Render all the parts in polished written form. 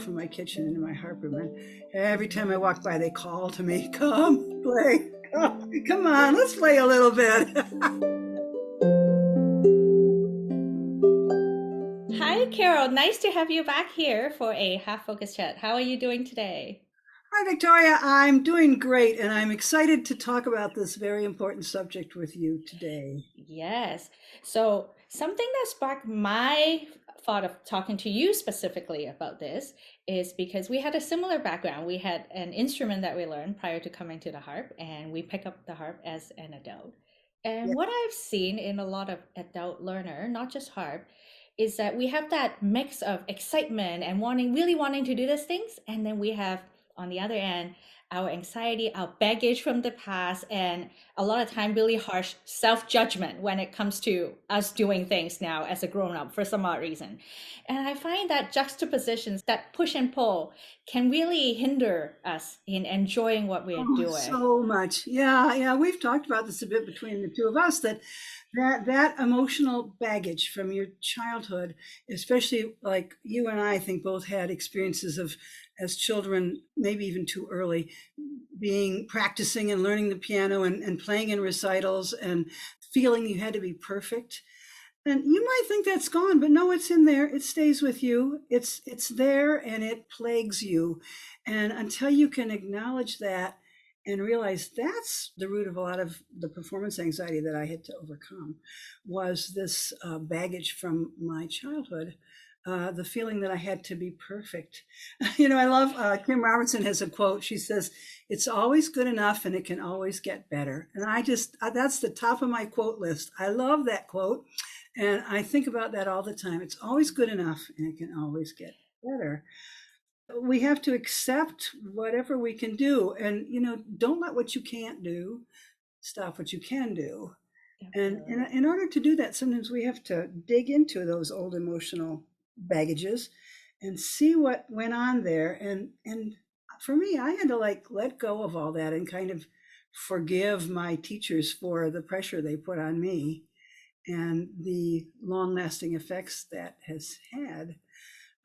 from my kitchen into my harp room, and every time I walk by, they call to me, "Come play, come on, let's play a little bit." Hi, Carol. Nice to have you back here for a Half Focus chat. How are you doing today? Hi, Victoria. I'm doing great, and I'm excited to talk about this very important subject with you today. Yes. So, something that sparked my thought of talking to you specifically about this is because we had a similar background. We had an instrument that we learned prior to coming to the harp, and we pick up the harp as an adult. And Yeah. what I've seen in a lot of adult learner, not just harp, is that we have that mix of excitement and really wanting to do these things, and then we have on the other end our anxiety, our baggage from the past, and a lot of time really harsh self-judgment when it comes to us doing things now as a grown-up for some odd reason. And I find that juxtapositions, that push and pull, can really hinder us in enjoying what we're Oh, doing. so much. Yeah, yeah. We've talked about this a bit between the two of us that emotional baggage from your childhood, especially like you and I think both had experiences of as children, maybe even too early, being practicing and learning the piano and playing in recitals and feeling you had to be perfect. And you might think that's gone, but no, it's in there. It stays with you. It's there and it plagues you. And until you can acknowledge that and realize that's the root of a lot of the performance anxiety that I had to overcome was this baggage from my childhood. The feeling that I had to be perfect. I love Kim Robertson has a quote. She says, "It's always good enough and it can always get better." And that's the top of my quote list. I love that quote. And I think about that all the time. It's always good enough and it can always get better. We have to accept whatever we can do. And, don't let what you can't do stop what you can do. And Definitely. in order to do that, sometimes we have to dig into those old emotional baggages and see what went on there. And for me, I had to like let go of all that and kind of forgive my teachers for the pressure they put on me and the long-lasting effects that has had.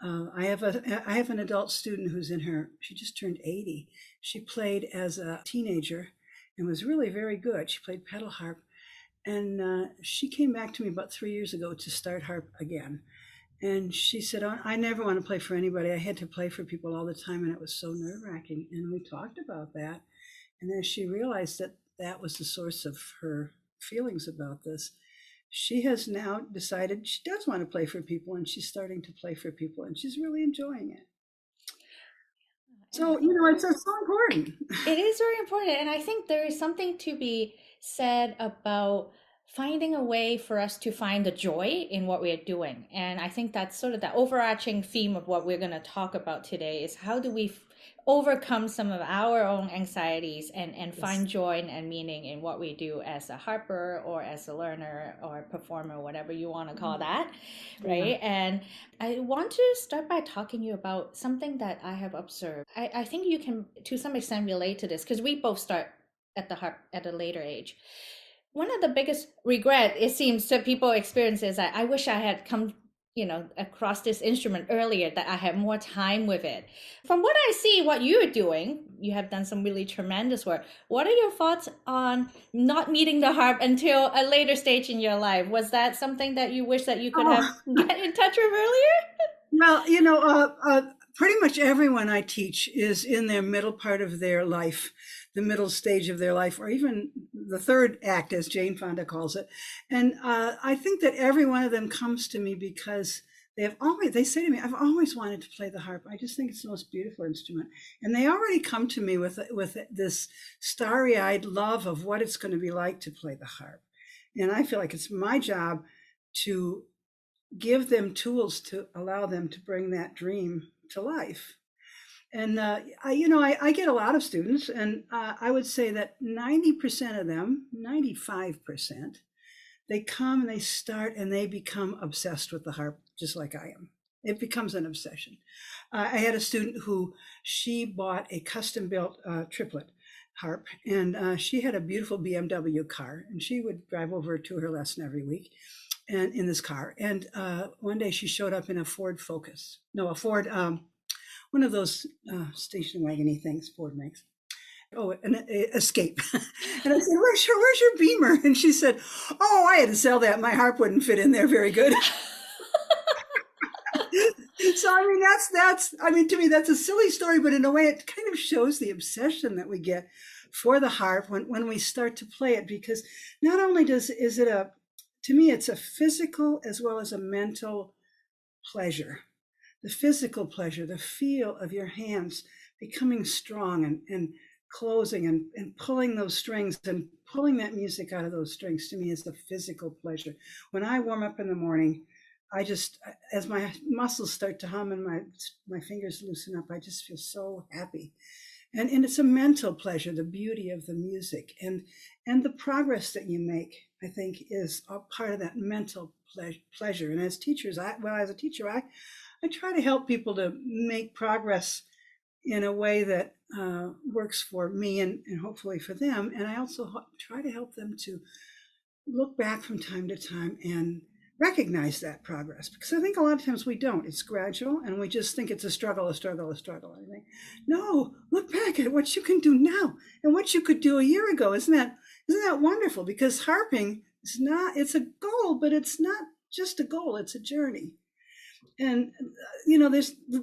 I have an adult student who's she just turned 80. She played as a teenager and was really very good. She played pedal harp, and she came back to me about 3 years ago to start harp again. And she said, "Oh, I never want to play for anybody. I had to play for people all the time, and it was so nerve-wracking." And we talked about that, and then she realized that that was the source of her feelings about this. She has now decided she does want to play for people, and she's starting to play for people, and she's really enjoying it. And So, it's so important. it is very important. And I think there is something to be said about finding a way for us to find the joy in what we're doing. And I think that's sort of the overarching theme of what we're going to talk about today is how do we overcome some of our own anxieties and Yes. find joy and meaning in what we do as a harper or as a learner or a performer, whatever you want to call that, Yeah. right? And I want to start by talking to you about something that I have observed. I think you can, to some extent, relate to this because we both start at the harp at a later age. One of the biggest regret it seems that people experience is that I wish I had come, across this instrument earlier, that I had more time with it. From what I see, what you're doing, you have done some really tremendous work. What are your thoughts on not meeting the harp until a later stage in your life? Was that something that you wish that you could have Oh, get in touch with earlier? well, pretty much everyone I teach is in their middle part of their life, the middle stage of their life, or even the third act, as Jane Fonda calls it. And I think that every one of them comes to me because they say to me, "I've always wanted to play the harp. I just think it's the most beautiful instrument." And they already come to me with this starry-eyed love of what it's going to be like to play the harp. And I feel like it's my job to give them tools to allow them to bring that dream to life. And I get a lot of students, and I would say that 90% of them, 95%, they come and they start and they become obsessed with the harp, just like I am. It becomes an obsession. I had a student who she bought a custom built triplet harp, and she had a beautiful BMW car, and she would drive over to her lesson every week and in this car. And one day she showed up in a Ford Focus. No, a Ford. one of those station wagony things Ford makes. Oh, an Escape. And I said, where's your Beamer? And she said, oh, I had to sell that. My harp wouldn't fit in there very good. So I mean, I mean, to me, that's a silly story, but in a way, it kind of shows the obsession that we get for the harp when we start to play it, because not only is it to me, it's a physical as well as a mental pleasure. The physical pleasure, the feel of your hands becoming strong and closing and pulling those strings and pulling that music out of those strings, to me, is the physical pleasure. When I warm up in the morning, I just, as my muscles start to hum and my fingers loosen up, I just feel so happy. And it's a mental pleasure, the beauty of the music and the progress that you make, I think, is a part of that mental pleasure. And as teachers, as a teacher, I try to help people to make progress in a way that works for me and hopefully for them. And I also try to help them to look back from time to time and recognize that progress, because I think a lot of times we don't. It's gradual and we just think it's a struggle. I think, no, look back at what you can do now and what you could do a year ago. Isn't that wonderful? Because harping is it's a goal, but it's not just a goal, it's a journey. And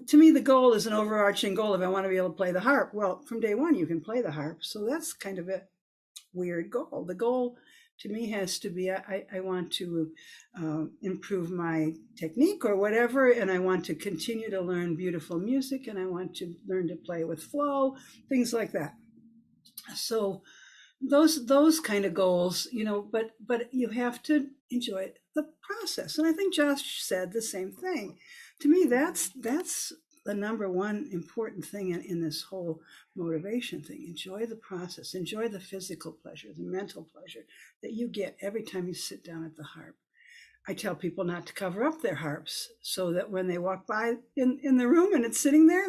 to me, the goal is an overarching goal. If I want to be able to play the harp, well, from day one you can play the harp. So that's kind of a weird goal. The goal to me has to be, I want to improve my technique or whatever, and I want to continue to learn beautiful music, and I want to learn to play with flow, things like that. So those kind of goals, but you have to enjoy the process. And I think Josh said the same thing. To me, that's the number one important thing in this whole motivation thing. Enjoy the process, enjoy the physical pleasure, the mental pleasure that you get every time you sit down at the harp. I tell people not to cover up their harps so that when they walk by in the room and it's sitting there,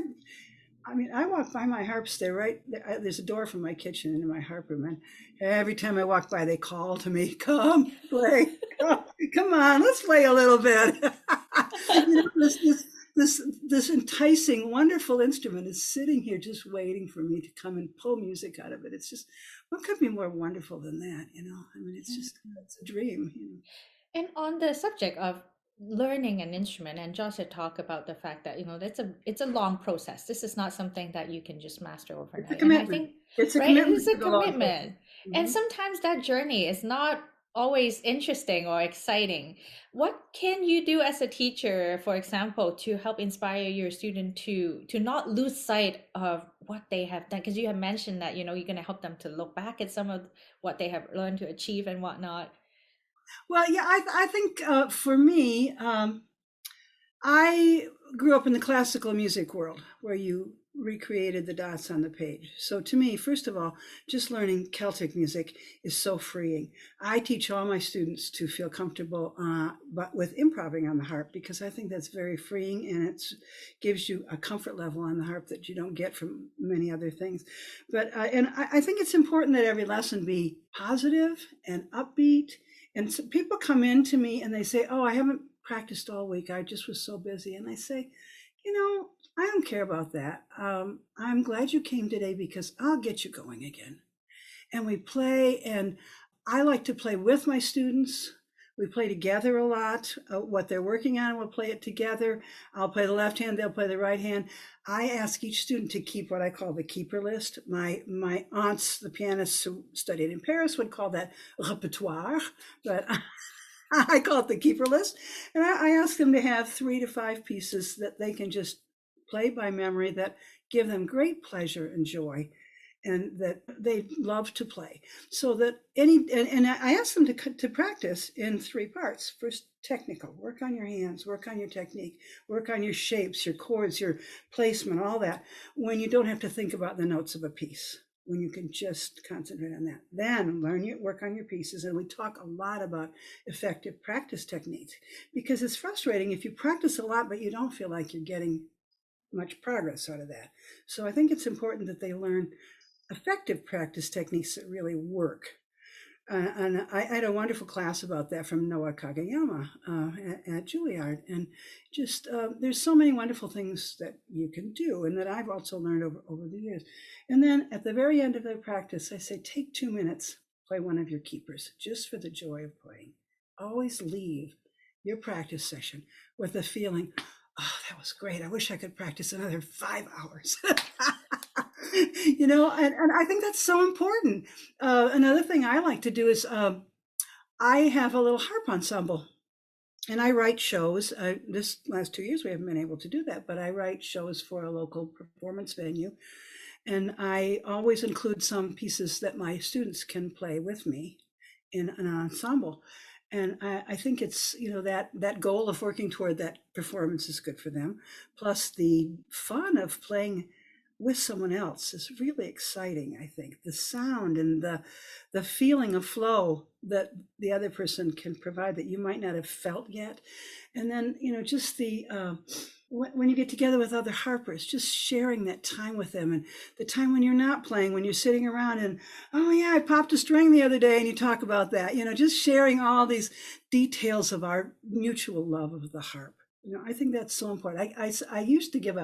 I mean, I walk by my harps, they're right there. There's a door from my kitchen into my harp room, and every time I walk by, they call to me, come play, come on, let's play a little bit. This enticing, wonderful instrument is sitting here just waiting for me to come and pull music out of it. It's just, what could be more wonderful than that? I mean, it's a dream. And on the subject of learning an instrument, and Josh had talked about the fact that it's a long process. This is not something that you can just master overnight. It's a commitment. And I think it's a right, commitment. It's a commitment. Mm-hmm. And sometimes that journey is not always interesting or exciting. What can you do as a teacher, for example, to help inspire your student to not lose sight of what they have done? Because you have mentioned that you're going to help them to look back at some of what they have learned to achieve and whatnot. Well, yeah, I think for me, I grew up in the classical music world where you recreated the dots on the page. So to me, first of all, just learning Celtic music is so freeing. I teach all my students to feel comfortable but with improvising on the harp, because I think that's very freeing, and it gives you a comfort level on the harp that you don't get from many other things. But and I think it's important that every lesson be positive and upbeat. And so people come in to me and they say, oh, I haven't practiced all week. I just was so busy. And I say, I don't care about that. I'm glad you came today because I'll get you going again. And we play, and I like to play with my students. We play together a lot. What they're working on, we'll play it together. I'll play the left hand, they'll play the right hand. I ask each student to keep what I call the keeper list. My aunts, the pianists who studied in Paris, would call that repertoire, but I call it the keeper list. And I ask them to have 3 to 5 pieces that they can just play by memory that give them great pleasure and joy, and that they love to play. So that and I ask them to practice in 3 parts. First, technical, work on your hands, work on your technique, work on your shapes, your chords, your placement, all that, when you don't have to think about the notes of a piece, when you can just concentrate on that. Then work on your pieces. And we talk a lot about effective practice techniques, because it's frustrating if you practice a lot, but you don't feel like you're getting much progress out of that. So I think it's important that they learn effective practice techniques that really work. And I had a wonderful class about that from Noah Kagayama at Juilliard. And just there's so many wonderful things that you can do and that I've also learned over the years. And then at the very end of their practice, I say, take 2 minutes, play one of your keepers just for the joy of playing. Always leave your practice session with a feeling, oh, that was great. I wish I could practice another 5 hours. And I think that's so important. Another thing I like to do is I have a little harp ensemble and I write shows. This last 2 years, we haven't been able to do that, but I write shows for a local performance venue. And I always include some pieces that my students can play with me in an ensemble. And I think it's, that goal of working toward that performance is good for them. Plus the fun of playing with someone else is really exciting, I think. The sound and the feeling of flow that the other person can provide that you might not have felt yet. And then, just the when you get together with other harpers, just sharing that time with them and the time when you're not playing, when you're sitting around and, oh yeah, I popped a string the other day and you talk about that, just sharing all these details of our mutual love of the harp. I think that's so important. I used to give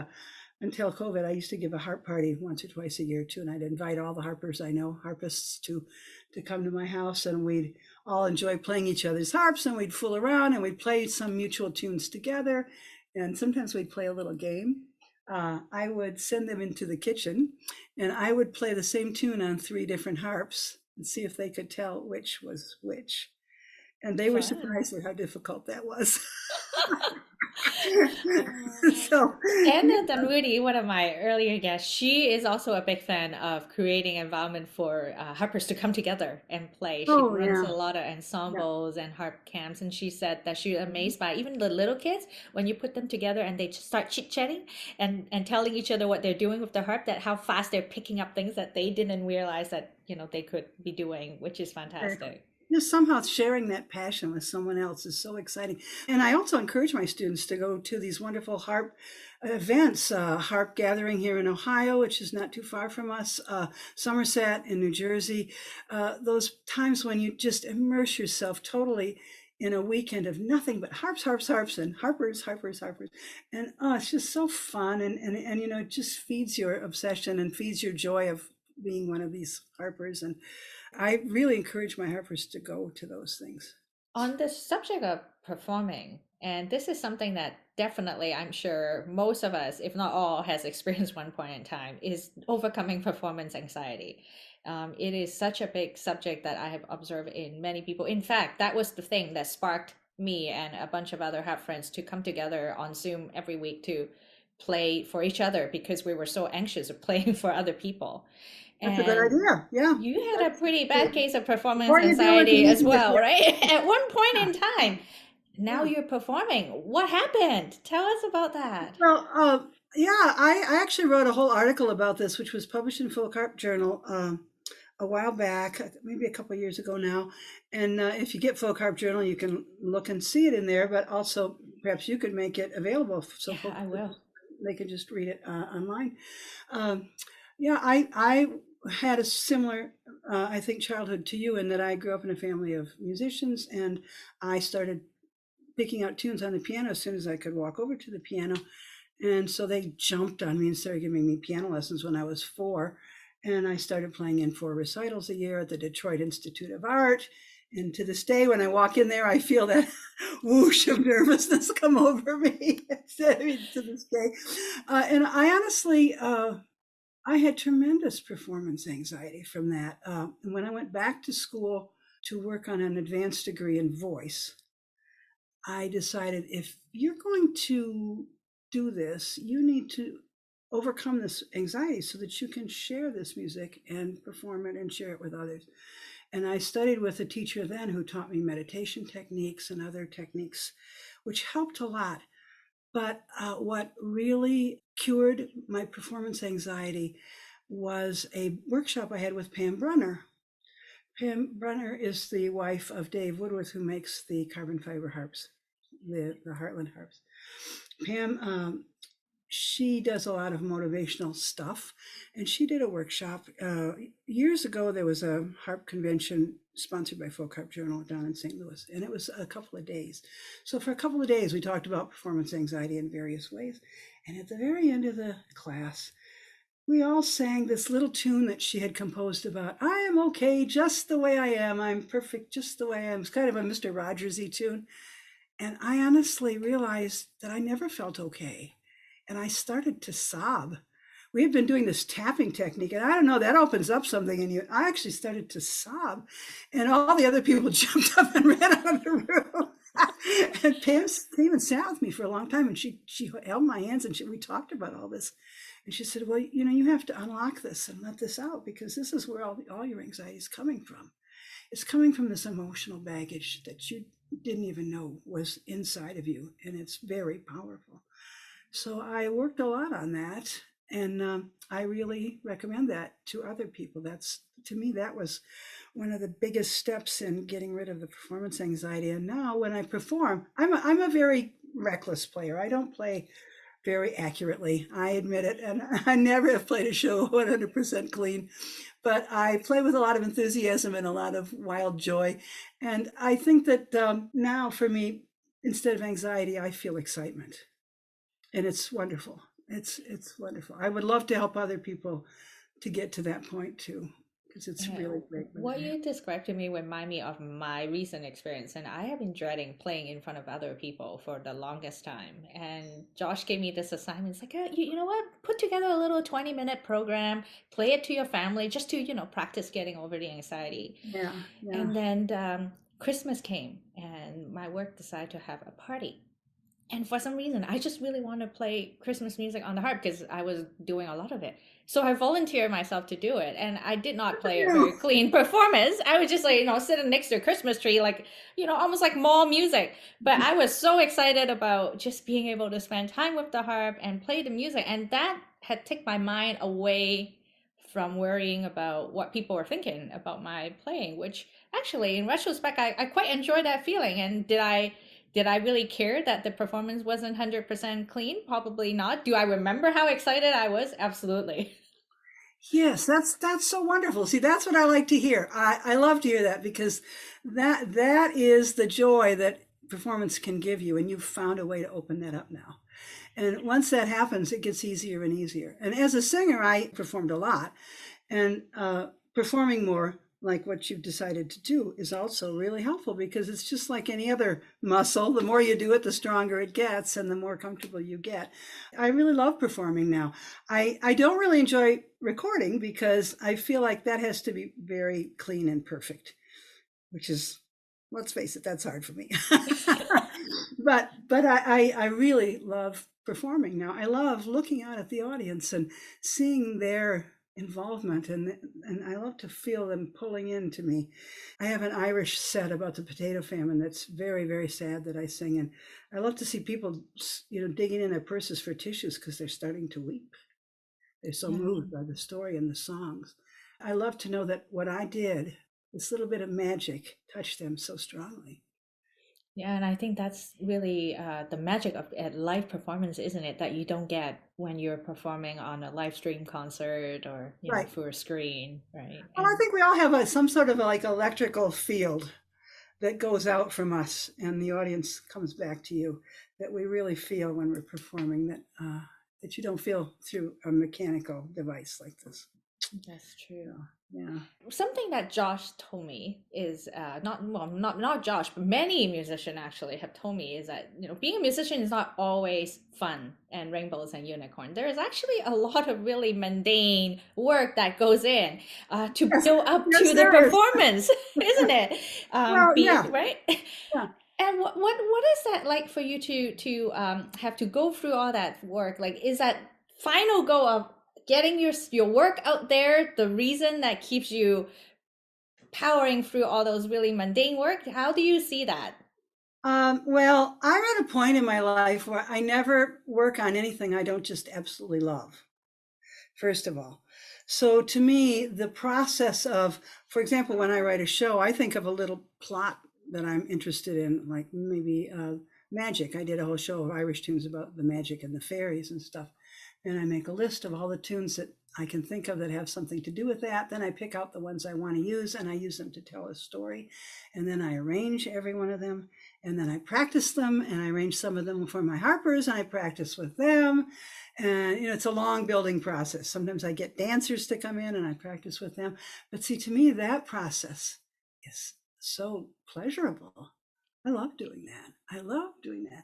until COVID, I used to give a harp party once or twice a year too, and I'd invite all the harpers I know, harpists, to come to my house, and we'd all enjoy playing each other's harps, and we'd fool around, and we'd play some mutual tunes together, and sometimes we'd play a little game. I would send them into the kitchen, and I would play the same tune on 3 different harps and see if they could tell which was which. And they were Fun. surprised at how difficult that was. Uh, So, Anna Danwoody, one of my earlier guests, she is also a big fan of creating environment for harpers to come together and play. She oh runs yeah, a lot of yeah. ensembles and harp camps, and she said that she's amazed by even the little kids when you put them together and they just start chit-chatting and telling each other what they're doing with the harp, that how fast they're picking up things that they didn't realize that they could be doing, which is Exactly. fantastic. Just somehow sharing that passion with someone else is so exciting. And I also encourage my students to go to these wonderful harp events, harp gathering here in Ohio, which is not too far from us, Somerset in New Jersey, those times when you just immerse yourself totally in a weekend of nothing but harps, harps, harps, and harpers, harpers, harpers. And it's just so fun. And it just feeds your obsession and feeds your joy of being one of these harpers. And I really encourage my harpers to go to those things. On the subject of performing, and this is something that definitely I'm sure most of us, if not all, has experienced one point in time, is overcoming performance anxiety. It is such a big subject that I have observed in many people. In fact, that was the thing that sparked me and a bunch of other harp friends to come together on Zoom every week to play for each other because we were so anxious of playing for other people. That's a good And idea. Yeah. you had a That's, pretty bad the case of performance more you do it, the anxiety as easier. well, Yeah. right? At one point Yeah. in time. Now Yeah. you're performing. What happened? Tell us about that. Well, yeah, I actually wrote a whole article about this, which was published in Folk Harp Journal a while back, maybe a couple of years ago now. And if you get Folk Harp Journal, you can look and see it in there, but also perhaps you could make it available so Yeah, folks I will. they can just read it online. Um, yeah, I had a similar, I think, childhood to you in that I grew up in a family of musicians, and I started picking out tunes on the piano as soon as I could walk over to the piano. And so they jumped on me and started giving me piano lessons when I was 4. And I started playing in 4 recitals a year at the Detroit Institute of Art. And to this day, when I walk in there, I feel that whoosh of nervousness come over me. I mean, to this day. And I honestly, I had tremendous performance anxiety from that. And when I went back to school to work on an advanced degree in voice, I decided if you're going to do this, you need to overcome this anxiety so that you can share this music and perform it and share it with others. And I studied with a teacher then who taught me meditation techniques and other techniques, which helped a lot. But what really cured my performance anxiety was a workshop I had with Pam Brunner. Pam Brunner is the wife of Dave Woodworth, who makes the carbon fiber harps, the Heartland harps. Pam she does a lot of motivational stuff, and she did a workshop years ago. There was a harp convention sponsored by Folk Harp Journal down in St. Louis, and it was a couple of days. So for a couple of days, we talked about performance anxiety in various ways. And at the very end of the class, we all sang this little tune that she had composed about, I am okay just the way I am. I'm perfect just the way I am. It's kind of a Mr. Rogers-y tune. And I honestly realized that I never felt okay. And I started to sob. We had been doing this tapping technique, and I don't know, that opens up something in you. I actually started to sob, and all the other people jumped up and ran out of the room. And Pam came and sat with me for a long time, and she held my hands, and we talked about all this. And she said, well, you have to unlock this and let this out, because this is where all your anxiety is coming from. It's coming from this emotional baggage that you didn't even know was inside of you, and it's very powerful. So I worked a lot on that, and I really recommend that to other people. To me, that was one of the biggest steps in getting rid of the performance anxiety. And now when I perform, I'm a very reckless player. I don't play very accurately, I admit it, and I never have played a show 100% clean, but I play with a lot of enthusiasm and a lot of wild joy. And I think that now for me, instead of anxiety, I feel excitement. And it's wonderful. It's wonderful. I would love to help other people to get to that point too, because it's really great. What you described to me remind me of my recent experience, and I have been dreading playing in front of other people for the longest time. And Josh gave me this assignment. It's like, you know what? Put together a little 20-minute program, play it to your family, just to practice getting over the anxiety. Yeah. And then Christmas came, and my work decided to have a party. And for some reason, I just really want to play Christmas music on the harp because I was doing a lot of it. So I volunteered myself to do it. And I did not play a very clean performance. I was just like, sitting next to a Christmas tree, like, almost like mall music. But I was so excited about just being able to spend time with the harp and play the music. And that had taken my mind away from worrying about what people were thinking about my playing, which actually, in retrospect, I quite enjoyed that feeling. And did I really care that the performance wasn't 100% clean? Probably not. Do I remember how excited I was? Absolutely. Yes, that's so wonderful. See, that's what I like to hear. I love to hear that, because that is the joy that performance can give you, and you've found a way to open that up now. And once that happens, it gets easier and easier. And as a singer, I performed a lot, and performing more, like what you've decided to do, is also really helpful, because it's just like any other muscle. The more you do it, the stronger it gets and the more comfortable you get. I really love performing now. I don't really enjoy recording, because I feel like that has to be very clean and perfect, which is, let's face it, that's hard for me. but I really love performing now. I love looking out at the audience and seeing their involvement, and I love to feel them pulling into me. I have an Irish set about the potato famine that's very, very sad that I sing, and I love to see people digging in their purses for tissues because they're starting to weep. They're so moved by the story and the songs. I love to know that what I did, this little bit of magic, touched them so strongly. Yeah, and I think that's really the magic of a live performance, isn't it? That you don't get when you're performing on a live stream concert or Right. through a screen, right? Well, I think we all have some sort of like electrical field that goes out from us, and the audience comes back to you, that we really feel when we're performing, that you don't feel through a mechanical device like this. That's true. Yeah. Something that Josh told me is not Josh, but many musicians actually have told me is that being a musician is not always fun and rainbows and unicorn. There is actually a lot of really mundane work that goes in to build up to the performance, isn't it? Well, yeah. Right. Yeah. And what is that like for you to have to go through all that work? Like, is that final goal of getting your work out there the reason that keeps you powering through all those really mundane work? How do you see that? Well, I'm at a point in my life where I never work on anything I don't just absolutely love, first of all. So to me, the process of, for example, when I write a show, I think of a little plot that I'm interested in, like maybe magic. I did a whole show of Irish tunes about the magic and the fairies and stuff. and I make a list of all the tunes that I can think of that have something to do with that. Then I pick out the ones I want to use, and I use them to tell a story. And then I arrange every one of them, and then I practice them, and I arrange some of them for my harpers, and I practice with them. And it's a long building process. Sometimes I get dancers to come in and I practice with them. But see, to me, that process is so pleasurable. I love doing that. I love doing that.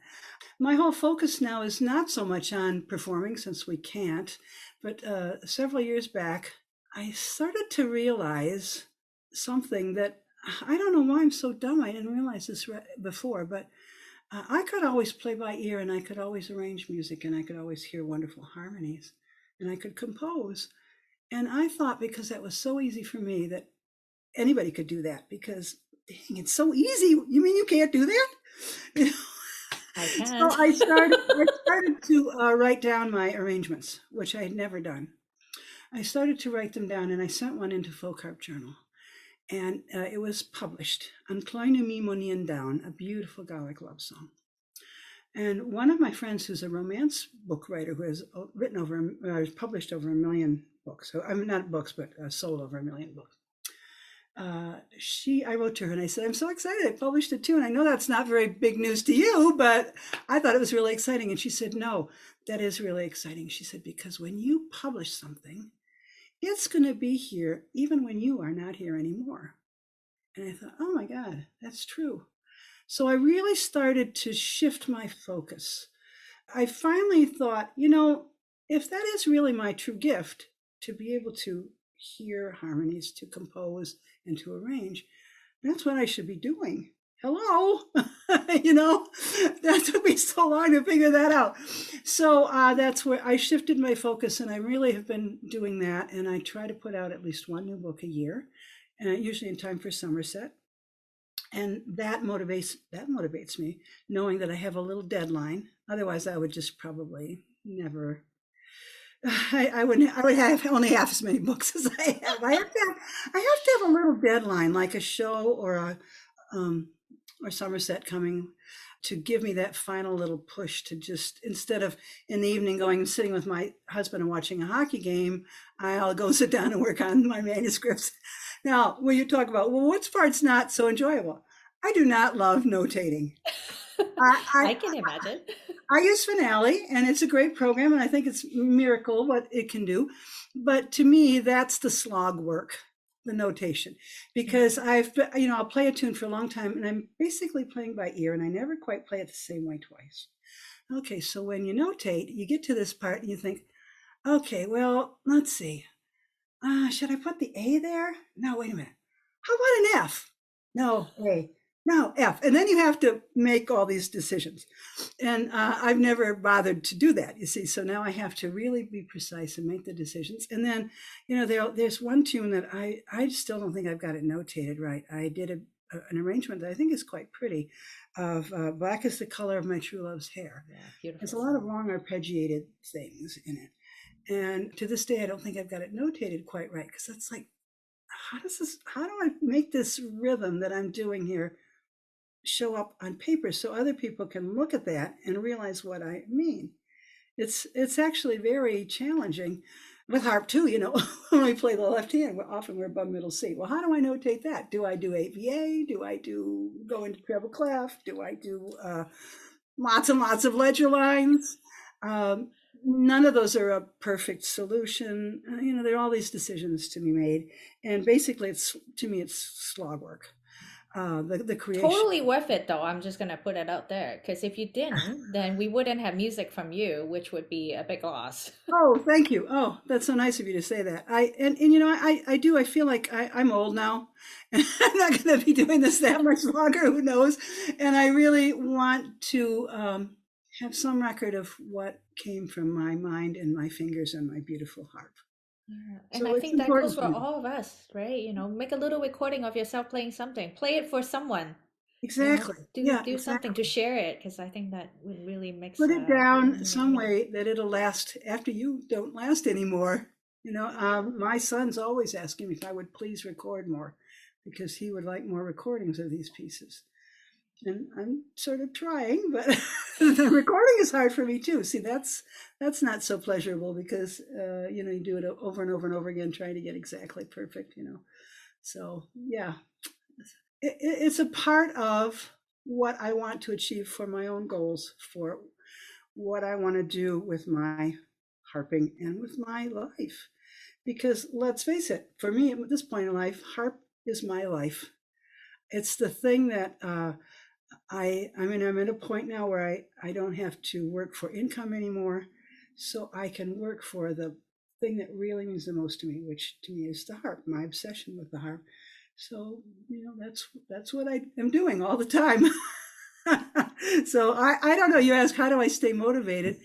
My whole focus now is not so much on performing, since we can't, but several years back, I started to realize something that I don't know why I'm so dumb. I didn't realize this before, but I could always play by ear, and I could always arrange music, and I could always hear wonderful harmonies, and I could compose. And I thought, because that was so easy for me, that anybody could do that, because dang, it's so easy. You mean you can't do that? You know? I So can't. I started to write down my arrangements, which I had never done. I started to write them down, and I sent one into Folk Harp Journal, and it was published, An Kleine Mimonian Down, a beautiful Gallic love song. And one of my friends, who's a romance book writer, who has published over 1 million books, so I mean, not books, but sold over 1 million books. I wrote to her and I said, I'm so excited. I published it too. And I know that's not very big news to you, but I thought it was really exciting. And she said, no, that is really exciting. She said, because when you publish something, it's going to be here even when you are not here anymore. And I thought, oh my God, that's true. So I really started to shift my focus. I finally thought, if that is really my true gift, to be able to hear harmonies, to compose, and to arrange, that's what I should be doing. Hello. That took me so long to figure that out. So that's where I shifted my focus, and I really have been doing that. And I try to put out at least one new book a year, usually in time for Somerset. And that motivates me, knowing that I have a little deadline. Otherwise, I would just probably never. I would have only half as many books as I have. I have to have a little deadline, like a show or Somerset coming, to give me that final little push to just, instead of in the evening going and sitting with my husband and watching a hockey game, I'll go sit down and work on my manuscripts. Now, when you talk about, well, which part's not so enjoyable? I do not love notating. I can imagine. I use Finale, and it's a great program, and I think it's a miracle what it can do. But to me, that's the slog work, the notation, because I'll play a tune for a long time, and I'm basically playing by ear, and I never quite play it the same way twice. Okay, so when you notate, you get to this part, and you think, okay, well, let's see. Should I put the A there? No, wait a minute. How about an F? No, A. No, F. And then you have to make all these decisions. And I've never bothered to do that, you see. So now I have to really be precise and make the decisions. And then, there's one tune that I still don't think I've got it notated right. I did an arrangement that I think is quite pretty, of Black is the Color of My True Love's Hair. Yeah, beautiful. There's a lot of long arpeggiated things in it. And to this day, I don't think I've got it notated quite right, because that's like, how do I make this rhythm that I'm doing here show up on paper so other people can look at that and realize what I mean? It's actually very challenging. With harp too, when we play the left hand, often we're above middle C. Well, how do I notate that? Do I do AVA? Do I go into treble clef? Do I do lots and lots of ledger lines? None of those are a perfect solution. There are all these decisions to be made, and basically, it's slog work. The creation. Totally worth it, though. I'm just gonna put it out there, because if you didn't, then we wouldn't have music from you, which would be a big loss. Oh, thank you. Oh, that's so nice of you to say that. I do. I feel like I'm old now, and I'm not going to be doing this that much longer. Who knows? And I really want to have some record of what came from my mind and my fingers and my beautiful harp. Yeah. And So I it's think that goes important for to me. all of us, right? Make a little recording of yourself playing something. Play it for someone. Exactly. Yeah, Do something exactly. to share it, because I think that would really makes Put it down some yeah. way that it'll last after you don't last anymore. My son's always asking me if I would please record more, because he would like more recordings of these pieces. and I'm sort of trying, but the recording is hard for me too. See, that's not so pleasurable because you do it over and over and over again, trying to get exactly perfect. So yeah, it's a part of what I want to achieve for my own goals, for what I want to do with my harping and with my life. Because let's face it, for me at this point in life, harp is my life. It's the thing that I mean, I'm at a point now where I don't have to work for income anymore. So I can work for the thing that really means the most to me, which to me is the harp, my obsession with the harp. So, that's what I am doing all the time. So I don't know. You ask, how do I stay motivated?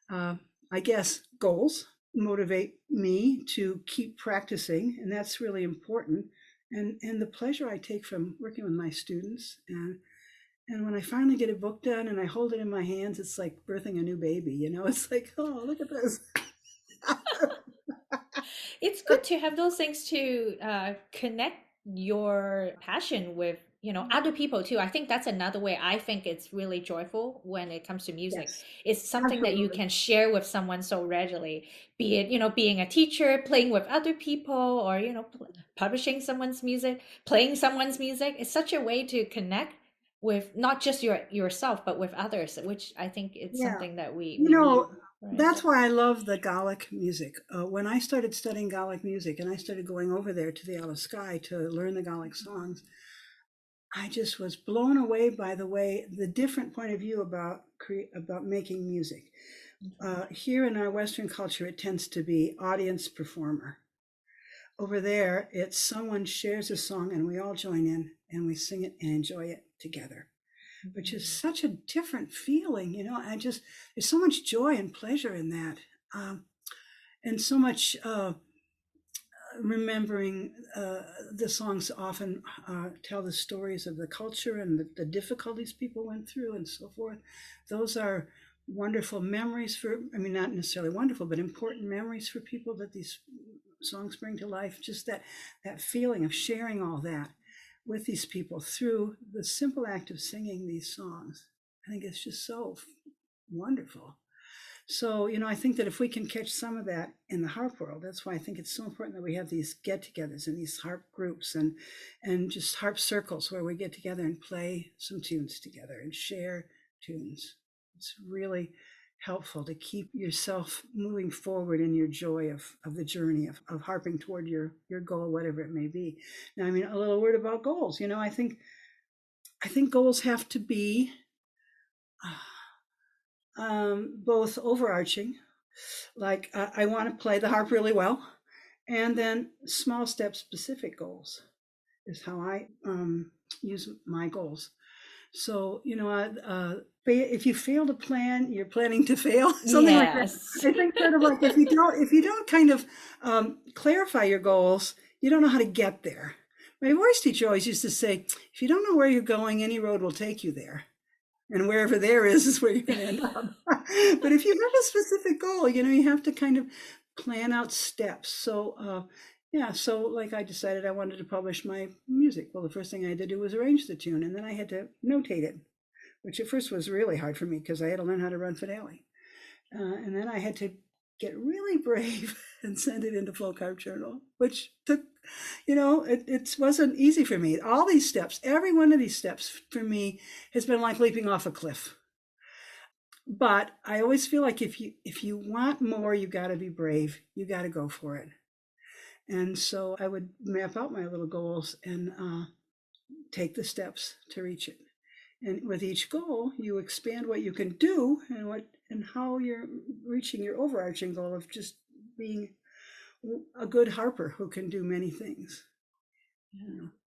Uh, I guess goals motivate me to keep practicing, and that's really important. And the pleasure I take from working with my students, and when I finally get a book done and I hold it in my hands, it's like birthing a new baby. It's like, oh, look at this. It's good to have those things to connect your passion with, other people too. I think that's another way I think it's really joyful when it comes to music. Yes, It's something that you absolutely. can share with someone so readily, be it, being a teacher, playing with other people, or, publishing someone's music, playing someone's music. It's such a way to connect with not just yourself, but with others, which I think it's Yeah. something that we You we need, know, right? that's why I love the Gallic music. When I started studying Gallic music and I started going over there to the Isle of Skye to learn the Gallic songs, I just was blown away by the different point of view about making music. Here in our Western culture, it tends to be audience performer. Over there, it's someone shares a song and we all join in and we sing it and enjoy it together, which is Mhm. such a different feeling. There's so much joy and pleasure in that. And so much remembering the songs often tell the stories of the culture and the difficulties people went through and so forth. Those are wonderful memories I mean, not necessarily wonderful, but important memories for people that these songs bring to life. Just that feeling of sharing all that with these people through the simple act of singing these songs. I think it's just so wonderful. So, I think that if we can catch some of that in the harp world, that's why I think it's so important that we have these get-togethers and these harp groups and just harp circles where we get together and play some tunes together and share tunes. It's really helpful to keep yourself moving forward in your joy of the journey of harping toward your goal, whatever it may be. Now, I mean, a little word about goals. I think goals have to be both overarching, like I want to play the harp really well, and then small step specific goals is how I use my goals. So if you fail to plan, you're planning to fail, something like that. Yes. I think sort of like if you don't kind of clarify your goals, you don't know how to get there. My voice teacher always used to say, if you don't know where you're going, any road will take you there, and wherever there is where you're going to end up. But if you have a specific goal, you have to kind of plan out steps. So yeah, so like I decided I wanted to publish my music. Well, the first thing I had to do was arrange the tune, and then I had to notate it, which at first was really hard for me because I had to learn how to run Fidelity. And then I had to get really brave and send it into Folk Art Journal, which took, it wasn't easy for me. All these steps, every one of these steps for me has been like leaping off a cliff. But I always feel like if you want more, you got to be brave. You got to go for it. And so I would map out my little goals and take the steps to reach it. And with each goal, you expand what you can do and how you're reaching your overarching goal of just being a good harper who can do many things.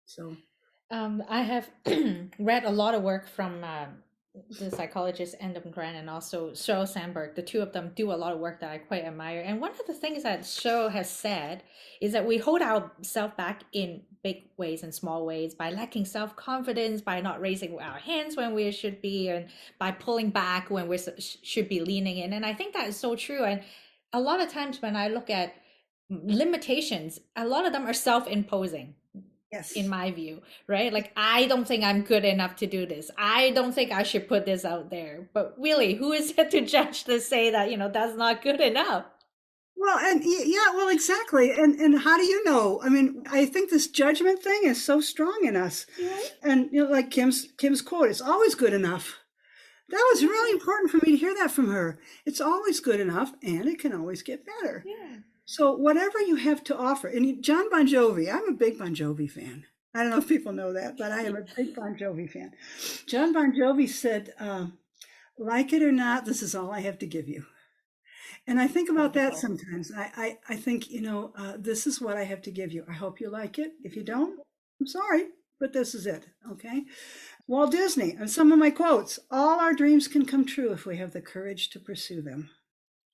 So I have read a lot of work from the psychologist Endem Grant and also Sheryl Sandberg. The two of them do a lot of work that I quite admire. And one of the things that Sheryl has said is that we hold ourselves back in big ways and small ways by lacking self-confidence, by not raising our hands when we should be, and by pulling back when we should be leaning in. And I think that is so true. And a lot of times when I look at limitations, a lot of them are self-imposing. in Yes. my view, right? Like, I don't think I'm good enough to do this. I don't think I should put this out there. But really, who is it to judge to say that, that's not good enough? Well, and yeah, well, exactly. And how do you know? I mean, I think this judgment thing is so strong in us. Right? And like Kim's quote, it's always good enough. That was really Yeah. important for me to hear that from her. It's always good enough, and it can always get better. Yeah. So whatever you have to offer, and John Bon Jovi, I'm a big Bon Jovi fan. I don't know if people know that, but I am a big Bon Jovi fan. John Bon Jovi said, "Like it or not, this is all I have to give you." And I think about that Wonderful. sometimes. I think, this is what I have to give you. I hope you like it. If you don't, I'm sorry, but this is it. Okay. Walt Disney, and some of my quotes, all our dreams can come true if we have the courage to pursue them.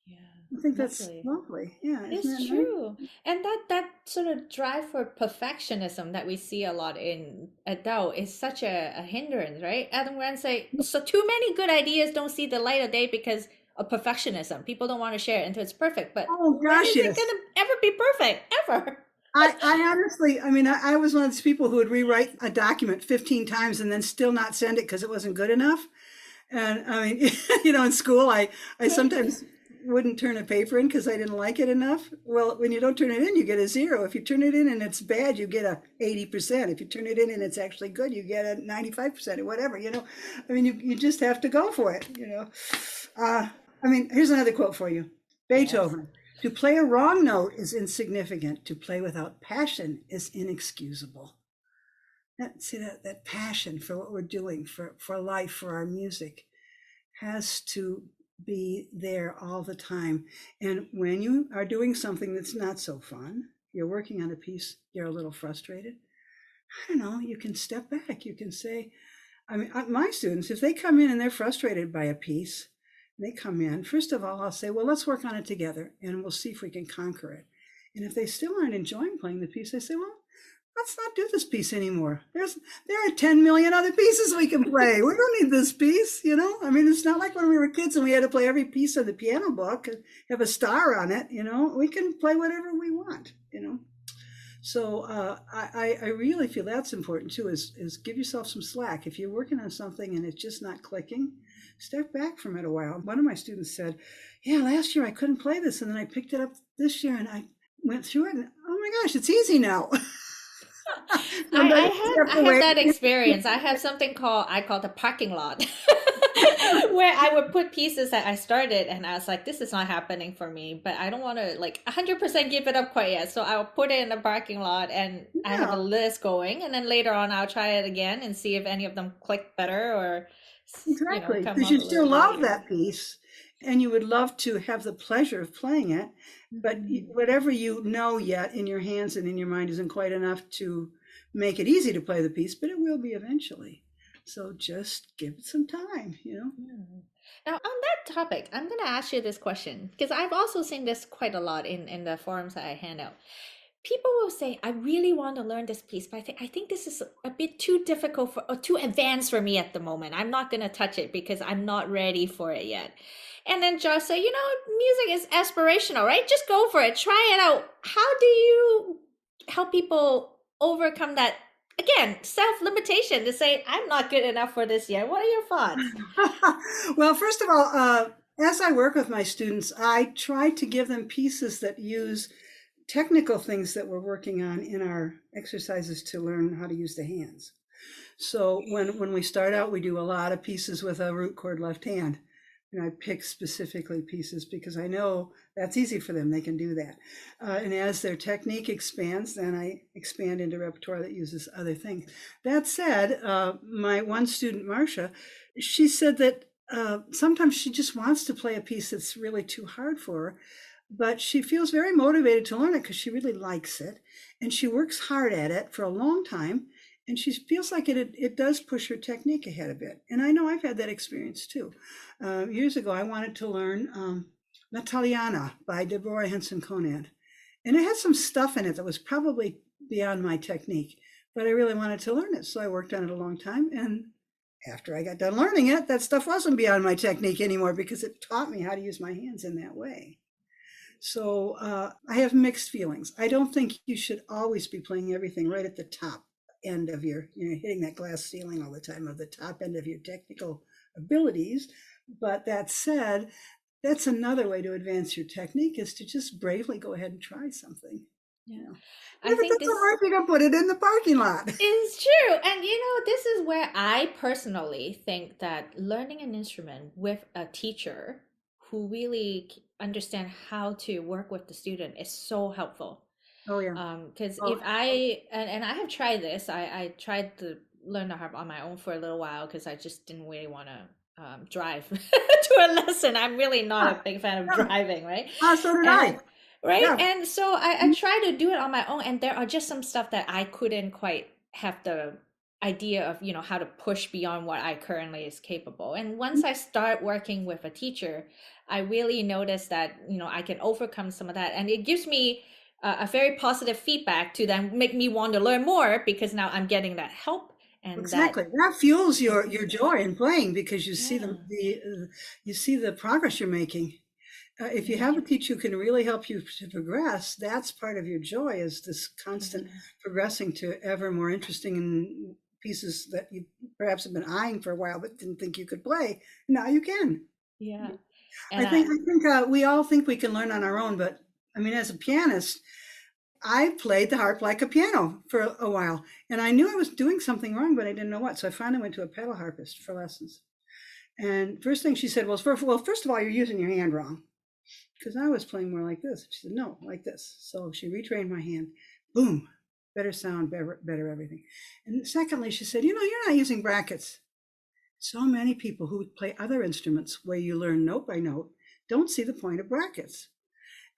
Yeah. I think that's Lovely. lovely. Yeah. It Isn't is that nice? true. And that sort of drive for perfectionism that we see a lot in adult is such a hindrance, right? Adam Grant say, so too many good ideas don't see the light of day because of perfectionism. People don't want to share it until it's perfect. But Oh, when gosh, is it yes. gonna ever be perfect? Ever? I honestly, I mean, I was one of those people who would rewrite a document 15 times and then still not send it because it wasn't good enough. And I mean, in school, I Right. sometimes wouldn't turn a paper in because I didn't like it enough. Well, when you don't turn it in, you get a zero. If you turn it in and it's bad, you get a 80%. If you turn it in and it's actually good, you get a 95% or whatever. I mean, you just have to go for it. I mean, here's another quote for you. Yes. Beethoven. To play a wrong note is insignificant. To play without passion is inexcusable. See that passion for what we're doing, for life, for our music has to be there all the time. And when you are doing something that's not so fun, you're working on a piece, you're a little frustrated. I don't know, you can step back. You can say, I mean, my students, if they come in and they're frustrated by a piece, they come in, first of all, I'll say, well, let's work on it together and we'll see if we can conquer it. And if they still aren't enjoying playing the piece, I say, well, let's not do this piece anymore. There are 10 million other pieces we can play. We don't need this piece. I mean, it's not like when we were kids and we had to play every piece of the piano book and have a star on it. We can play whatever we want. So I really feel that's important too, is give yourself some slack. If you're working on something and it's just not clicking, step back from it a while. One of my students said, yeah, last year I couldn't play this, and then I picked it up this year and I went through it, and oh my gosh, it's easy now. I, Somebody I have stepped I have away. that experience. I have something called I call the parking lot, where I would put pieces that I started and I was like, this is not happening for me, but I don't want to like 100% give it up quite yet. So I'll put it in the parking lot and I have a Yeah, list going, and then later on I'll try it again and see if any of them click better or exactly. come Because up you a little still bit love later. that piece and you would love to have the pleasure of playing it, but Mhm. whatever you know yet in your hands and in your mind isn't quite enough to make it easy to play the piece, but it will be eventually. So just give it some time. Yeah. Now, on that topic, I'm going to ask you this question because I've also seen this quite a lot in the forums that I hand out. People will say, I really want to learn this piece, but I think this is a bit too difficult for or too advanced for me at the moment. I'm not going to touch it because I'm not ready for it yet. And then Josh say, music is aspirational, right? Just go for it. Try it out. How do you help people overcome that, again, self-limitation to say, I'm not good enough for this yet? What are your thoughts? Well, first of all, as I work with my students, I try to give them pieces that use technical things that we're working on in our exercises to learn how to use the hands. So when we start out, we do a lot of pieces with a root chord left hand. And I pick specifically pieces because I know that's easy for them. They can do that. And as their technique expands, then I expand into repertoire that uses other things. That said, my one student, Marcia, she said that sometimes she just wants to play a piece that's really too hard for her, but she feels very motivated to learn it because she really likes it. And she works hard at it for a long time, and she feels like it does push her technique ahead a bit. And I know I've had that experience too. Years ago, I wanted to learn Nataliana by Deborah Henson Conant, and it had some stuff in it that was probably beyond my technique, but I really wanted to learn it, so I worked on it a long time. And after I got done learning it, that stuff wasn't beyond my technique anymore because it taught me how to use my hands in that way. So I have mixed feelings. I don't think you should always be playing everything right at the top end of your, hitting that glass ceiling all the time of the top end of your technical abilities. But that said, that's another way to advance your technique is to just bravely go ahead and try something. Yeah. You know, I if it think doesn't this work, you can put it in the parking lot. is true. And this is where I personally think that learning an instrument with a teacher who really understand how to work with the student is so helpful. Oh yeah. Because Oh, if I and I have tried this, I tried to learn the harp on my own for a little while because I just didn't really want to drive to a lesson. I'm really not yeah, a big fan of yeah. driving, right? So did I. And right, Yeah, and so I try to do it on my own, and there are just some stuff that I couldn't quite have the idea of how to push beyond what I currently is capable. And once I start working with a teacher, I really notice that I can overcome some of that, and it gives me a very positive feedback to then make me want to learn more because now I'm getting that help and that exactly. That fuels your assistance. joy in playing because you see Yeah, you see the progress you're making. If you yeah, have a teacher who can really help you to progress, that's part of your joy is this constant yeah, progressing to ever more interesting pieces that you perhaps have been eyeing for a while but didn't think you could play. Now you can. yeah. I And think we all think we can learn on our own, but I mean, as a pianist, I played the harp like a piano for a while, and I knew I was doing something wrong, but I didn't know what. So I finally went to a pedal harpist for lessons. And first thing she said was, first of all, you're using your hand wrong, because I was playing more like this. She said, no, like this. So she retrained my hand. Boom, better sound, better everything. And secondly, she said, you're not using brackets. So many people who play other instruments where you learn note by note don't see the point of brackets.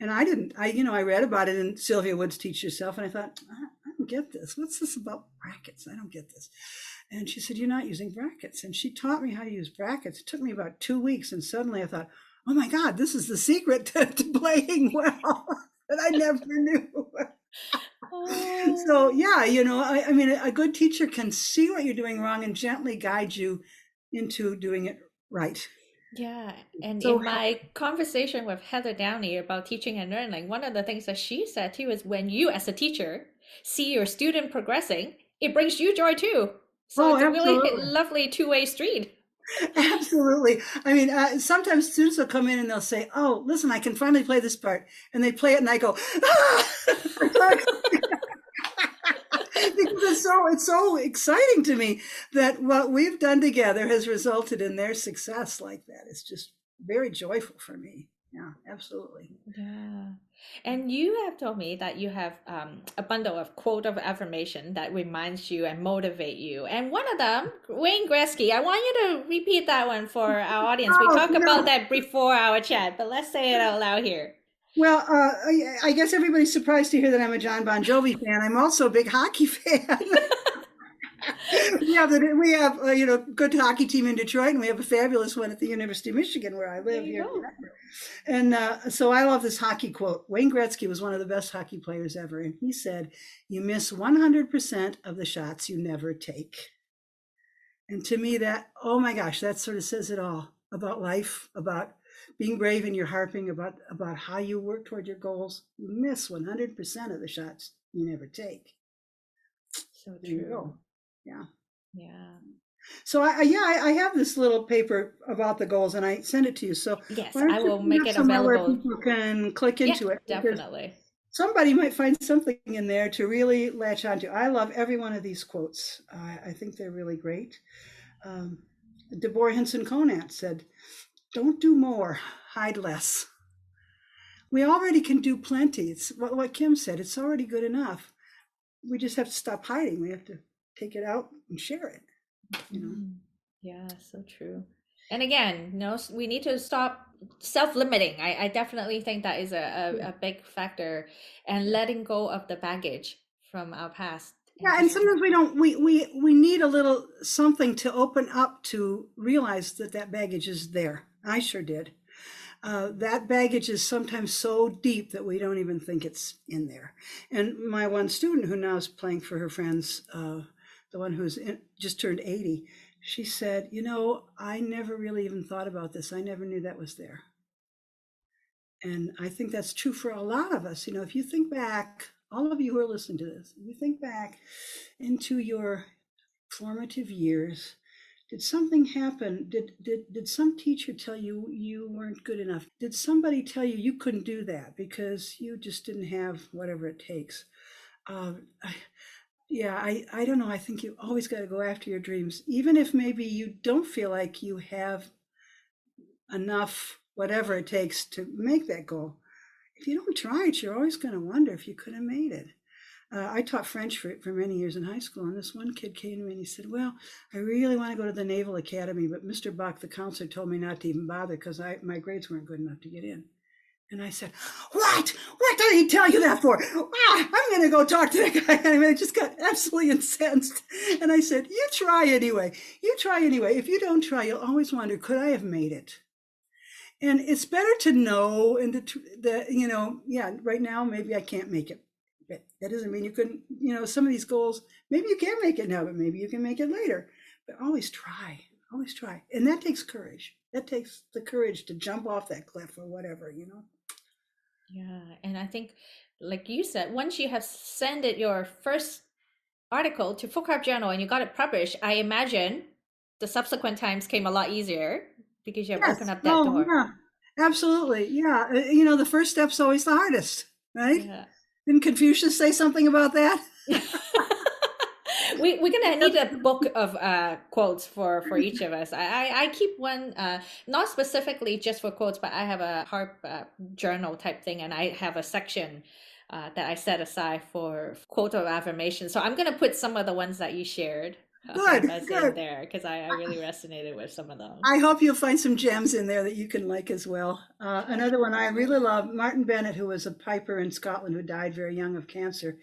And I didn't. I read about it in Sylvia Wood's Teach Yourself, and I thought, I don't get this. What's this about brackets? I don't get this. And she said, you're not using brackets. And she taught me how to use brackets. It took me about 2 weeks, and suddenly I thought, oh my God, this is the secret to playing well that I never knew. So oh, yeah, I mean, a good teacher can see what you're doing wrong and gently guide you into doing it right. yeah. And So in my conversation with Heather Downey about teaching and learning, one of the things that she said too is when you, as a teacher, see your student progressing, it brings you joy too. So oh, it's a really absolutely. lovely two-way street. Absolutely. I mean, sometimes students will come in and they'll say, "Oh, listen, I can finally play this part," and they play it, and I go, "Ah!" because it's so exciting to me that what we've done together has resulted in their success like that. It's just very joyful for me. Yeah, absolutely. Yeah. And you have told me that you have a bundle of quote of affirmation that reminds you and motivate you. And one of them, Wayne Gretzky, I want you to repeat that one for our audience. We Oh, talked about that before our chat, but let's say it out loud here. well, I guess everybody's surprised to hear that I'm a John Bon Jovi fan. I'm also a big hockey fan. We have good hockey team in Detroit, and we have a fabulous one at the University of Michigan where I There live you here in Ann go. Arbor. And so I love this hockey quote. Wayne Gretzky was one of the best hockey players ever, and he said, "You miss 100% of the shots you never take." And to me, that oh my gosh, that sort of says it all about life, about being brave in your harping, about how you work toward your goals. You miss 100% of the shots you never take. So There you true. go. Yeah. Yeah. So I have this little paper about the goals and I send it to you. So Yes, why don't I you will put it make up it somewhere where available. people can click Yeah, into it because definitely. somebody might find something in there to really latch onto. I love every one of these quotes. I think they're really great. Um, Deborah Henson Conant said, "Don't do more, hide less." We already can do plenty. It's what Kim said. It's already good enough. We just have to stop hiding. We have to take it out and share it. You know. Mm, yeah, so true. And again, we need to stop self-limiting. I definitely think that is a big factor and letting go of the baggage from our past and Yeah, and just sometimes we don't. We need a little something to open up to realize that that baggage is there. I sure did. That baggage is sometimes so deep that we don't even think it's in there. And my one student who now is playing for her friends, the one just turned 80, she said, I never really even thought about this. I never knew that was there. And I think that's true for a lot of us. If you think back, all of you who are listening to this, if you think back into your formative years, did something happen? Did some teacher tell you you weren't good enough? Did somebody tell you you couldn't do that because you just didn't have whatever it takes? Uh, yeah, I don't know. I think you always got to go after your dreams, even if maybe you don't feel like you have enough, whatever it takes to make that goal. If you don't try it, you're always going to wonder if you could have made it. I taught French for many years in high school, and this one kid came to me and he said, "Well, I really want to go to the Naval Academy, but Mr. Bach, the counselor, told me not to even bother because my grades weren't good enough to get in." And I said, "What? What did he tell you that for? I'm going to go talk to that guy." And I just got absolutely incensed. And I said, "You try anyway. You try anyway. If you don't try, you'll always wonder, could I have made it?" And it's better to know and that, yeah, right now, maybe I can't make it. But that doesn't mean you couldn't, some of these goals, maybe you can make it now, but maybe you can make it later. But always try, always try. And that takes courage. That takes the courage to jump off that cliff or whatever. Yeah, and I think, like you said, once you have sent it your first article to Folk Harp Journal and you got it published, I imagine the subsequent times came a lot easier because you have opened Yes. up that Oh, door. yeah. Absolutely. Yeah. The first step's always the hardest, right? Yeah. Didn't Confucius say something about that? We're gonna need a book of quotes for each of us. I keep one, not specifically just for quotes, but I have a harp journal type thing, and I have a section that I set aside for quote of affirmation. So I'm gonna put some of the ones that you shared Good, with us in good. there because I really resonated with some of them. I hope you'll find some gems in there that you can like as well. Another one I really love, Martin Bennett, who was a piper in Scotland who died very young of cancer,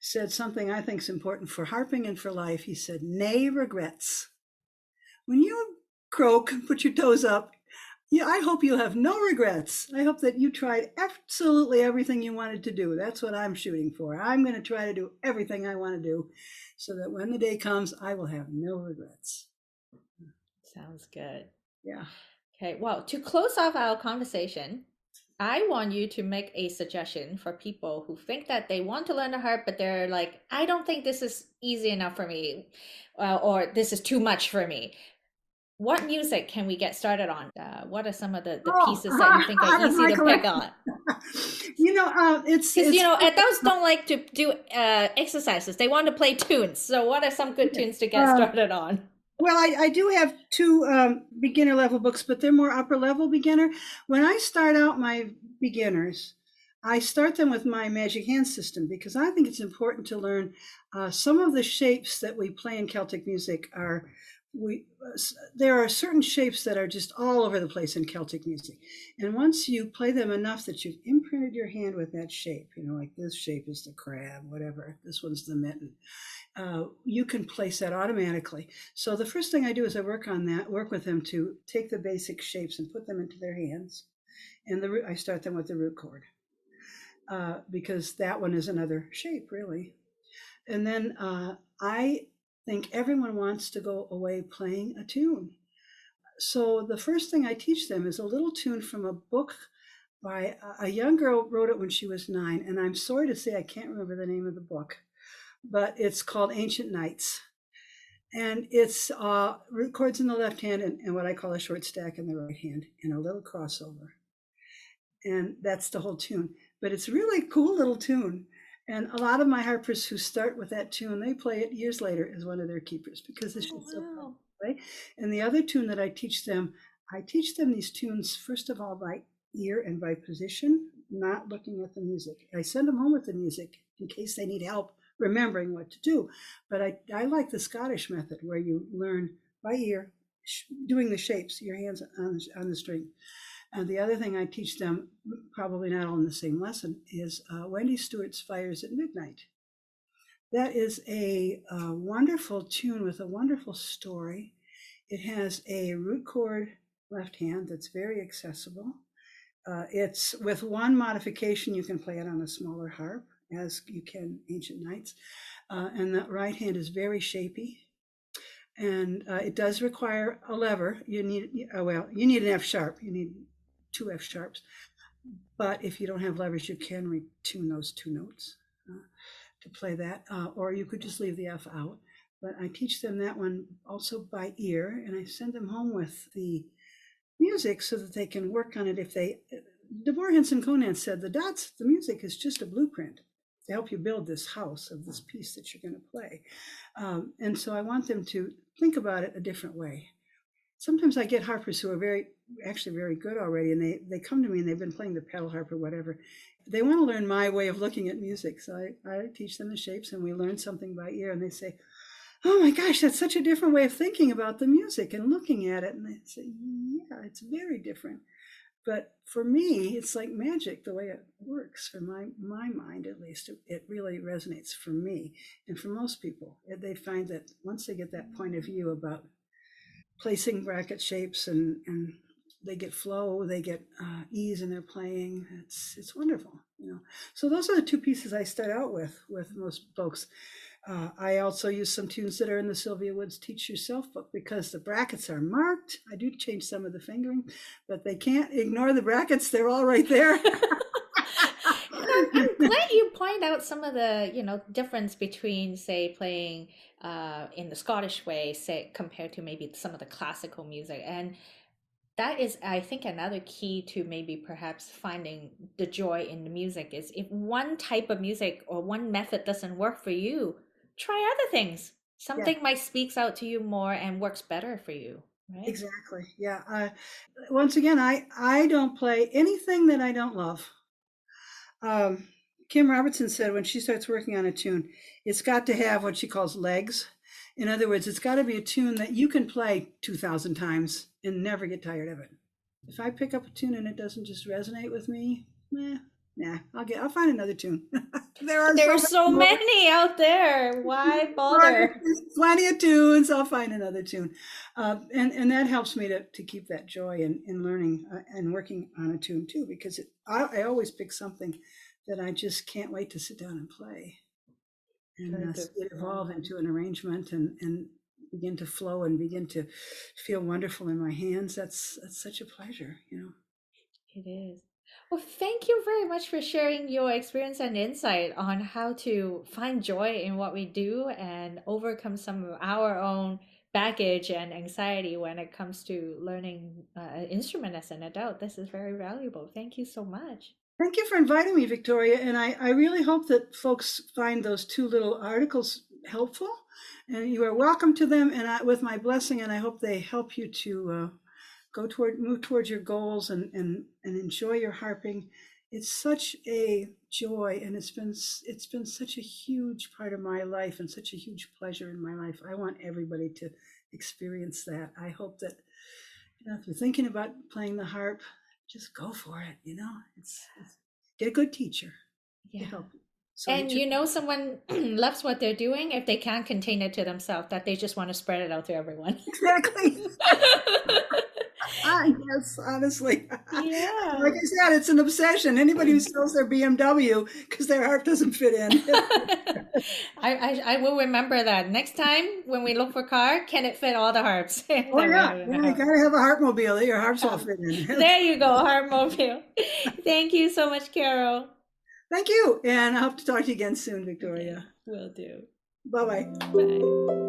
said something I think is important for harping and for life. He said, "Nay regrets." When you croak, put your toes up, yeah, I hope you have no regrets. I hope that you tried absolutely everything you wanted to do. That's what I'm shooting for. I'm going to try to do everything I want to do so that when the day comes, I will have no regrets. Sounds good. Yeah. Okay, well, to close off our conversation, I want you to make a suggestion for people who think that they want to learn the harp, but they're like, I don't think this is easy enough for me, or this is too much for me. What music can we get started on? What are some of the Oh, pieces that you think are out of easy my to pick collection. on? It's Because, adults don't like to do exercises. They want to play tunes. So what are some good tunes to get uh, started on? well, I do have two beginner level books, but they're more upper level beginner. When I start out my beginners, I start them with my magic hand system because I think it's important to learn some of the shapes that we play in Celtic music are we there are certain shapes that are just all over the place in Celtic music. And once you play them enough that you've imprinted your hand with that shape, like this shape is the crab, whatever, this one's the mitten, you can place that automatically. So the first thing I do is I work with them to take the basic shapes and put them into their hands. And I start them with the root chord because that one is another shape, really. And then I think everyone wants to go away playing a tune. So the first thing I teach them is a little tune from a book by a young girl wrote it when she was 9. And I'm sorry to say I can't remember the name of the book, but it's called Ancient Nights. And it's root chords in the left hand and what I call a short stack in the right hand and a little crossover. And that's the whole tune. But it's really cool little tune. And a lot of my harpers who start with that tune, they play it years later as one of their keepers because it's just so fun. Right? And the other tune that I teach them these tunes, first of all, by ear and by position, not looking at the music. I send them home with the music in case they need help remembering what to do. But I like the Scottish method where you learn by ear, doing the shapes, your hands on the string. And the other thing I teach them, probably not all in the same lesson, is Wendy Stewart's Fires at Midnight. That is a wonderful tune with a wonderful story. It has a root chord left hand that's very accessible. It's with one modification, you can play it on a smaller harp, as you can Ancient Nights. And the right hand is very shapy. And it does require a lever. You need an F sharp. You need 2 F sharps. But if you don't have leverage, you can retune those two notes to play that, or you could just leave the F out. But I teach them that one also by ear, and I send them home with the music so that they can work on it. If they, DeVore Henson Conant said, the music is just a blueprint to help you build this house of this piece that you're going to play. And so I want them to think about it a different way. Sometimes I get harpers who are actually very good already, and they come to me and they've been playing the pedal harp or whatever. They want to learn my way of looking at music. So I teach them the shapes and we learn something by ear, and they say, oh my gosh, that's such a different way of thinking about the music and looking at it. And I say, yeah, it's very different. But for me, it's like magic the way it works. For my mind, at least, it really resonates for me. And for most people, they find that once they get that point of view about placing bracket shapes and they get flow, they get ease in their playing. It's wonderful, you know. So those are the two pieces I start out with most folks. I also use some tunes that are in the Sylvia Woods Teach Yourself book because the brackets are marked. I do change some of the fingering, but they can't ignore the brackets. They're all right there. I'm glad you point out some of the, difference between, say, playing in the Scottish way, say, compared to maybe some of the classical music. And that is, I think, another key to maybe perhaps finding the joy in the music is if one type of music or one method doesn't work for you, try other things. Yeah, Something might speaks out to you more and works better for you, right? exactly. Yeah. Once again, I don't play anything that I don't love. Um, Kim Robertson said when she starts working on a tune, it's got to have what she calls legs. In other words, it's got to be a tune that you can play 2,000 times and never get tired of it. If I pick up a tune and it doesn't just resonate with me, I'll find another tune. There are so There's many so more. many out there. Why bother? There's plenty of tunes. I'll find another tune, and that helps me to keep that joy in learning and working on a tune too. Because I always pick something that I just can't wait to sit down and play and Very good see it point. evolve into an arrangement and begin to flow and begin to feel wonderful in my hands. That's such a pleasure, you know. It is. Well, thank you very much for sharing your experience and insight on how to find joy in what we do and overcome some of our own baggage and anxiety when it comes to learning an instrument as an adult. This is very valuable. Thank you so much. Thank you for inviting me, Victoria. And I really hope that folks find those two little articles helpful. And you are welcome to them, and with my blessing. And I hope they help you to move towards your goals and enjoy your harping. It's such a joy, and it's been such a huge part of my life and such a huge pleasure in my life. I want everybody to experience that. I hope that if you're thinking about playing the harp, just go for it. It's get a good teacher to Yeah. help you. So And that you you know someone loves what they're doing if they can't contain it to themselves, that they just want to spread it out to everyone. exactly. Yes, honestly, Yeah. like I said, it's an obsession. Anybody who sells their BMW because their harp doesn't fit in. I will remember that next time when we look for car, can it fit all the harps that Oh we yeah, have in the yeah, you house? gotta have a harpmobile that your harps all fit in. There you go, Harpmobile. Thank you so much, Carol. Thank you, and I hope to talk to you again soon, Okay, Victoria. will do. Bye bye. Bye.